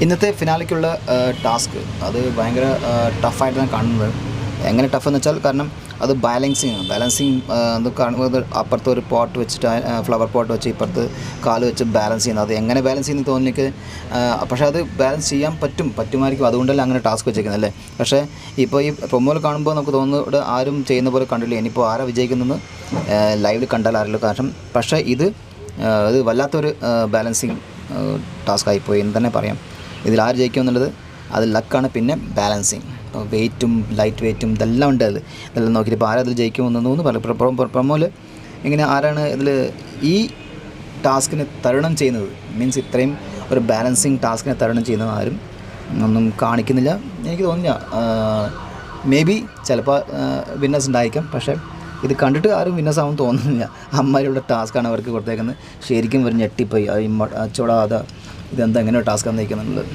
ഇന്നത്തെ ഫിനാലയ്ക്കുള്ള ടാസ്ക് അത് ഭയങ്കര ടഫായിട്ടാണ് കാണുന്നത്. എങ്ങനെ ടഫെന്ന് വെച്ചാൽ കാരണം അത് ബാലൻസിങ് അത് കാണുമ്പോൾ അപ്പുറത്ത് ഒരു പോട്ട് വെച്ചിട്ട് ഫ്ലവർ പോട്ട് വെച്ച് ഇപ്പുറത്ത് കാല് വെച്ച് ബാലൻസ് ചെയ്യുന്നത്. അത് എങ്ങനെ ബാലൻസ് ചെയ്യുന്നത് തോന്നി എനിക്ക്. പക്ഷേ അത് ബാലൻസ് ചെയ്യാൻ പറ്റുമായിരിക്കും, അതുകൊണ്ടല്ല അങ്ങനെ ടാസ്ക് വെച്ചേക്കുന്നത് അല്ലേ. പക്ഷേ ഇപ്പോൾ ഈ പ്രൊമോയിൽ കാണുമ്പോൾ നമുക്ക് തോന്നുന്നു ഇവിടെ ആരും ചെയ്യുന്ന പോലെ കണ്ടില്ല. ഇനിയിപ്പോൾ ആരാ വിജയിക്കുന്നതെന്ന് ലൈവിൽ കണ്ടാൽ അറിയില്ല. കാരണം പക്ഷേ ഇത് വല്ലാത്തൊരു ബാലൻസിങ് ടാസ്ക്കായിപ്പോയി എന്ന് തന്നെ പറയാം. ഇതിൽ ആര് ജയിക്കും എന്നുള്ളത് അത് ലക്കാണ്. പിന്നെ ബാലൻസിങ്, വെയ്റ്റും ലൈറ്റ് വെയ്റ്റും ഇതെല്ലാം ഉണ്ട്. ഇതെല്ലാം നോക്കിയിട്ട് ഇപ്പോൾ ആരതിൽ ജയിക്കുമെന്നൊന്നും പറയും. പ്രൊമോയിൽ ഇങ്ങനെ ആരാണ് ഇതിൽ ഈ ടാസ്കിനെ തരണം ചെയ്യുന്നത്, മീൻസ് ഇത്രയും ഒരു ബാലൻസിങ് ടാസ്കിനെ തരണം ചെയ്യുന്നത് ആരും ഒന്നും കാണിക്കുന്നില്ല. എനിക്ക് തോന്നില്ല. മേ ബി ചിലപ്പോൾ വിന്നേഴ്സ് ഉണ്ടായിരിക്കാം, പക്ഷേ ഇത് കണ്ടിട്ട് ആരും വിന്നേഴ്സ് ആവുമെന്ന് തോന്നുന്നില്ല. അമ്മയുടെ ടാസ്ക്കാണ് അവർക്ക് കൊടുത്തേക്കുന്നത്. ശരിക്കും ഒരു ഞെട്ടിപ്പോയി. അച്ചോടാ ഇതെന്താ എങ്ങനെ ടാസ്ക്കാണ് നയിക്കുന്നുള്ളത്.